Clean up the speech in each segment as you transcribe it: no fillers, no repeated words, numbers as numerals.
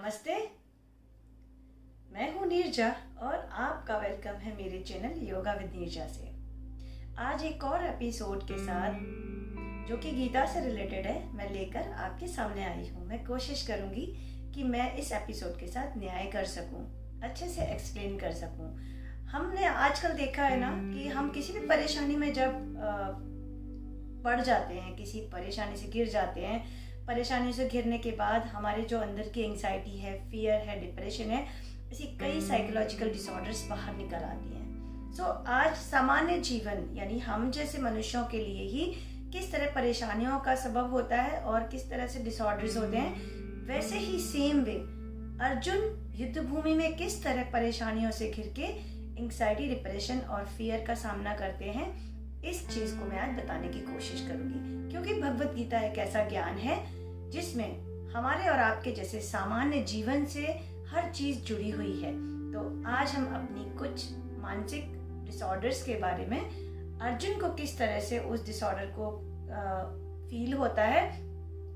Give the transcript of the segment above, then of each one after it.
नमस्ते। मैं हूँ नीरजा और आपका वेलकम है मेरे चैनल योगा विद नीरजा से। आज एक और एपिसोड के साथ जो कि गीता से रिलेटेड है मैं लेकर आपके सामने आई हूँ। मैं कोशिश करूँगी कि मैं इस एपिसोड के साथ न्याय कर सकूँ, अच्छे से एक्सप्लेन कर सकूँ। हमने आजकल देखा है ना कि हम किसी भी परेशानी में जब पड़ जाते हैं, किसी परेशानी से गिर जाते हैं, परेशानी से घिरने के बाद हमारे जो अंदर की एंग्जाइटी है, फियर है, डिप्रेशन है, ऐसी कई साइकोलॉजिकल डिसऑर्डर्स बाहर निकल आती हैं। सो आज सामान्य जीवन यानी हम जैसे मनुष्यों के लिए ही किस तरह परेशानियों का सबब होता है और किस तरह से डिसऑर्डर्स होते हैं, वैसे ही सेम वे अर्जुन युद्ध भूमि में किस तरह परेशानियों से घिर के एंग्जाइटी, डिप्रेशन और फियर का सामना करते हैं, इस चीज को मैं आज बताने की कोशिश करूंगी। क्योंकि भगवत गीता एक ऐसा ज्ञान है जिसमें हमारे और आपके जैसे सामान्य जीवन से हर चीज जुड़ी हुई है। तो आज हम अपनी कुछ मानसिक डिसऑर्डर्स के बारे में, अर्जुन को किस तरह से उस डिसऑर्डर को फील होता है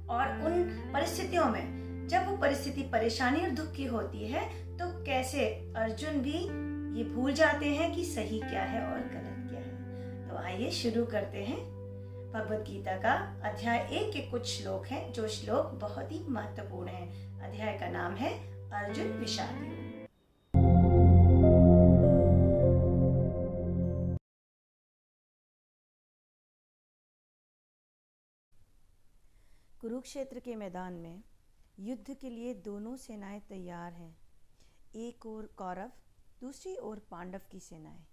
और उन परिस्थितियों में जब वो परिस्थिति परेशानी और दुख की होती है तो कैसे अर्जुन भी ये भूल जाते हैं कि सही क्या है और गलत क्या है। तो आइए शुरू करते हैं। भगवत गीता का अध्याय 1 के कुछ श्लोक हैं, जो श्लोक बहुत ही महत्वपूर्ण हैं। अध्याय का नाम है अर्जुन विषाद योग। कुरुक्षेत्र के मैदान में युद्ध के लिए दोनों सेनाएं तैयार हैं। एक ओर कौरव, दूसरी ओर पांडव की सेनाएं।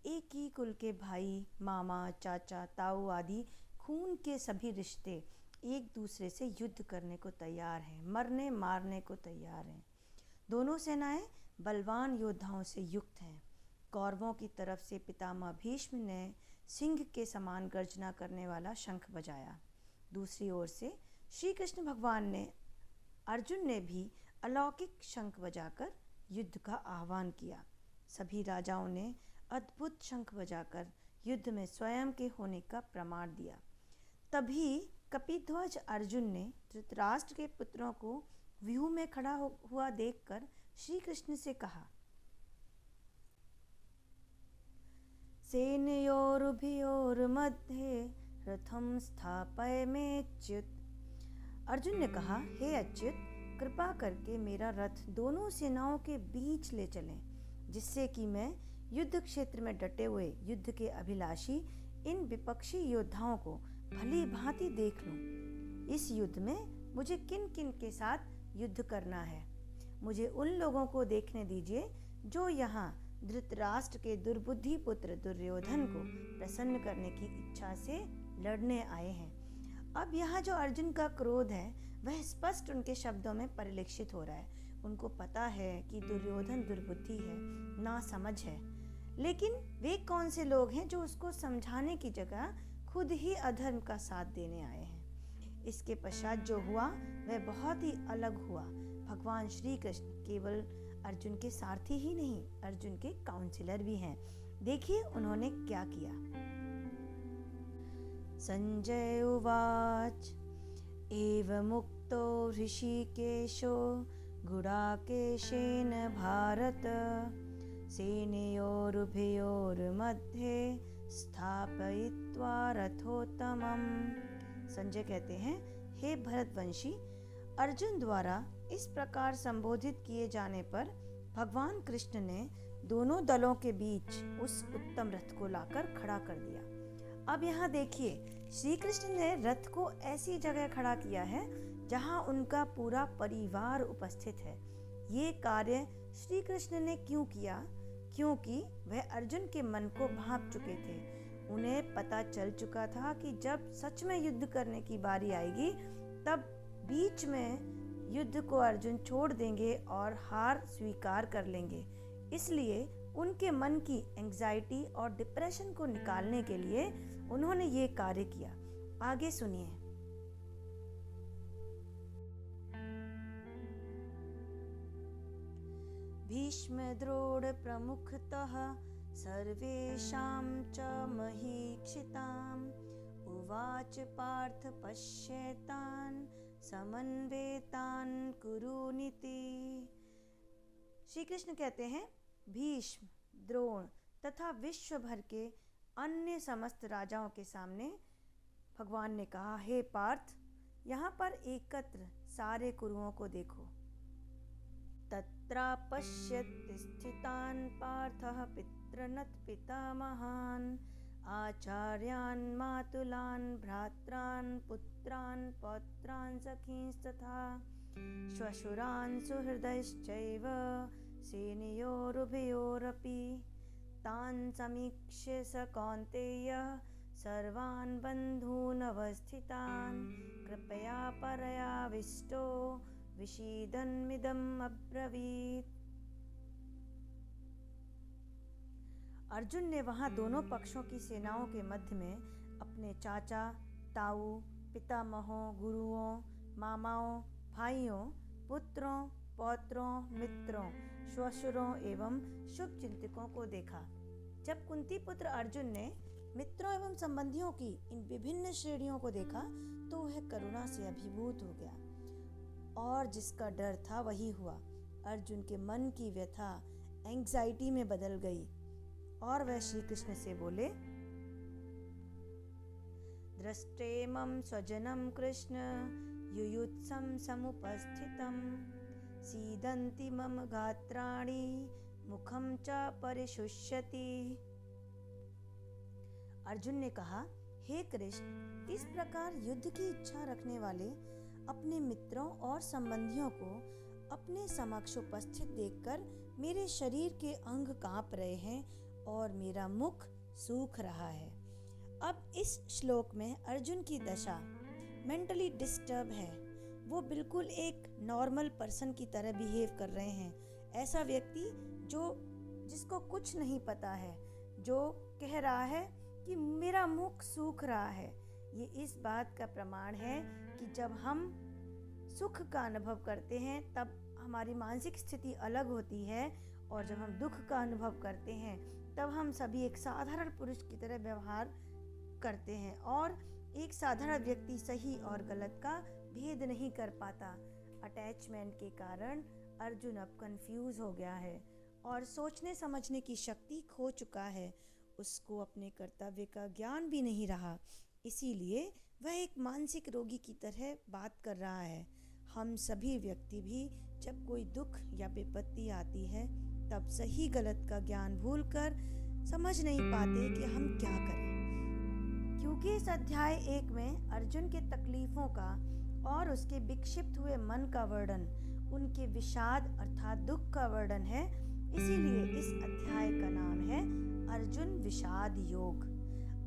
एक ही कुल के भाई, मामा, चाचा, ताऊ आदि खून के सभी रिश्ते एक दूसरे से युद्ध करने को तैयार हैं, मरने मारने को तैयार हैं। दोनों सेनाएं बलवान योद्धाओं से युक्त हैं। कौरवों की तरफ से पितामह भीष्म ने सिंह के समान गर्जना करने वाला शंख बजाया। दूसरी ओर से श्री कृष्ण भगवान ने, अर्जुन ने भी अलौकिक शंख बजाकर युद्ध का आह्वान किया। सभी राजाओं ने अद्भुत शंख बजाकर युद्ध में स्वयं के होने का प्रमाण दिया। तभी कपिध्वज अर्जुन ने धृतराष्ट्र के पुत्रों को व्यूह में खड़ा हुआ देखकर श्री कृष्ण से कहा, सेनयोरुभयोर मध्ये रथम स्थापयमेच्युत। अर्जुन ने कहा, हे अच्युत, कृपा करके मेरा रथ दोनों सेनाओं के बीच ले चलें, जिससे कि मैं युद्ध क्षेत्र में डटे हुए युद्ध के अभिलाषी इन विपक्षी योद्धाओं को भली भांति देख लूं। इस युद्ध में मुझे किन किन के साथ युद्ध करना है, मुझे उन लोगों को देखने दीजिए जो यहाँ धृतराष्ट्र के दुर्बुद्धि पुत्र दुर्योधन को प्रसन्न करने की इच्छा से लड़ने आए हैं। अब यहाँ जो अर्जुन का क्रोध है वह स्पष्ट उनके शब्दों में परिलक्षित हो रहा है। उनको पता है कि दुर्योधन दुर्बुद्धि है, नासमझ है, लेकिन वे कौन से लोग हैं जो उसको समझाने की जगह खुद ही अधर्म का साथ देने आए हैं। इसके पश्चात जो हुआ वह बहुत ही अलग हुआ। भगवान श्री कृष्ण केवल अर्जुन के सारथी ही नहीं, अर्जुन के काउंसिलर भी हैं। देखिए उन्होंने क्या किया। संजय उवाच एवमुक्तो ऋषिकेशो गुडाकेशेन भारत सेनयोरुभयोर्मध्ये स्थापयित्वा रथोत्तमम्। संजय कहते हैं, हे भरतवंशी, अर्जुन द्वारा इस प्रकार संबोधित किए जाने पर भगवान कृष्ण ने दोनों दलों के बीच उस उत्तम रथ को लाकर खड़ा कर दिया। अब यहाँ देखिए, श्री कृष्ण ने रथ को ऐसी जगह खड़ा किया है जहाँ उनका पूरा परिवार उपस्थित है। ये कार्य श्री कृष्ण ने क्यों किया? क्योंकि वह अर्जुन के मन को भांप चुके थे। उन्हें पता चल चुका था कि जब सच में युद्ध करने की बारी आएगी तब बीच में युद्ध को अर्जुन छोड़ देंगे और हार स्वीकार कर लेंगे। इसलिए उनके मन की एंग्जाइटी और डिप्रेशन को निकालने के लिए उन्होंने ये कार्य किया। आगे सुनिए। भीष्म द्रोण प्रमुखतः सर्वेषां च महीक्षिताम् उवाच पार्थ पश्येतान् समन्वेतान् कुरुनीति। श्री कृष्ण कहते हैं, भीष्म, द्रोण तथा विश्व भर के अन्य समस्त राजाओं के सामने भगवान ने कहा, हे पार्थ, यहाँ पर एकत्र सारे कुरुओं को देखो। तत्रापश्यत् स्थितान् पार्थः पितृनत् पितामहान् आचार्यान् मातुलान् भ्रात्रान् पुत्रान् पौत्रान् सखींस्तथा श्वशुरान् सुहृदश्चैव सेनयोरुभयोरपि तान् समीक्ष्य स कौन्तेयः सर्वान् बन्धून् अवस्थितान् कृपया परयाविष्टो विषीदन्मिदम् अब्रवीत्। अर्जुन ने वहां दोनों पक्षों की सेनाओं के मध्य में अपने चाचा, ताऊ, पितामहों, गुरुओं, मामाओं, भाइयों, पुत्रों, पौत्रों, मित्रों, श्वशुरों एवं शुभ चिंतकों को देखा। जब कुंती पुत्र अर्जुन ने मित्रों एवं संबंधियों की इन विभिन्न श्रेणियों को देखा तो वह करुणा से अभिभूत हो गया और जिसका डर था वही हुआ। अर्जुन के मन की व्यथा एंग्जाइटी में बदल गई और वह श्री कृष्ण से बोले, दृष्टेमं स्वजनं कृष्ण युयुत्सं समुपस्थितं सीदन्ति मम गात्राणि मुखं च परिशुष्यति। अर्जुन ने कहा, हे कृष्ण, इस प्रकार युद्ध की इच्छा रखने वाले अपने मित्रों और संबंधियों को अपने समक्ष उपस्थित देखकर मेरे शरीर के अंग कांप रहे हैं और मेरा मुख सूख रहा है। अब इस श्लोक में अर्जुन की दशा मेंटली डिस्टर्ब है। वो बिल्कुल एक नॉर्मल पर्सन की तरह बिहेव कर रहे हैं। ऐसा व्यक्ति जिसको कुछ नहीं पता है, जो कह रहा है कि मेरा मुख सूख रहा है। ये इस बात का प्रमाण है कि जब हम सुख का अनुभव करते हैं तब हमारी मानसिक स्थिति अलग होती है और जब हम दुख का अनुभव करते हैं तब हम सभी एक साधारण पुरुष की तरह व्यवहार करते हैं और एक साधारण व्यक्ति सही और गलत का भेद नहीं कर पाता। अटैचमेंट के कारण अर्जुन अब कंफ्यूज हो गया है और सोचने समझने की शक्ति खो चुका है। उसको अपने कर्तव्य का ज्ञान भी नहीं रहा, इसीलिए वह एक मानसिक रोगी की तरह बात कर रहा है। हम सभी व्यक्ति भी जब कोई दुख या विपत्ति आती है तब सही गलत का ज्ञान भूलकर समझ नहीं पाते कि हम क्या करें। क्योंकि इस अध्याय 1 में अर्जुन के तकलीफों का और उसके विक्षिप्त हुए मन का वर्णन, उनके विषाद अर्थात दुख का वर्णन है, इसीलिए इस अध्याय का नाम है अर्जुन विषाद योग।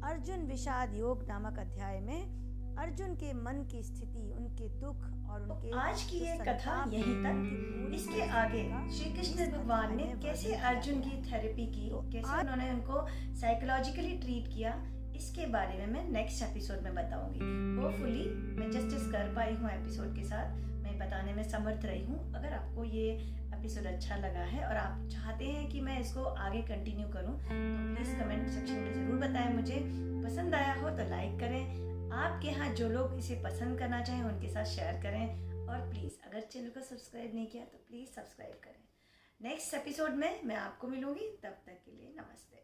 अर्जुन विषाद योग नामक अध्याय में अर्जुन के मन की स्थिति, उनके दुख और उनके आज की ये कथा यहीं तक। इसके आगे श्री कृष्ण भगवान ने कैसे अर्जुन की थेरेपी की, कैसे उन्होंने उनको साइकोलॉजिकली ट्रीट किया, इसके बारे में मैं नेक्स्ट एपिसोड में बताऊंगी। होपफुली मैं जस्टिस कर पाई हूँ एपिसोड के साथ, मैं बताने में समर्थ रही हूँ। अगर आपको ये एपिसोड अच्छा लगा है और आप चाहते हैं कि मैं इसको आगे कंटिन्यू करूँ तो प्लीज़ कमेंट सेक्शन में ज़रूर बताएं मुझे। पसंद आया हो तो लाइक करें, आपके यहाँ जो लोग इसे पसंद करना चाहें उनके साथ शेयर करें और प्लीज़ अगर चैनल को सब्सक्राइब नहीं किया तो प्लीज़ सब्सक्राइब करें। नेक्स्ट एपिसोड में मैं आपको मिलूंगी, तब तक के लिए नमस्ते।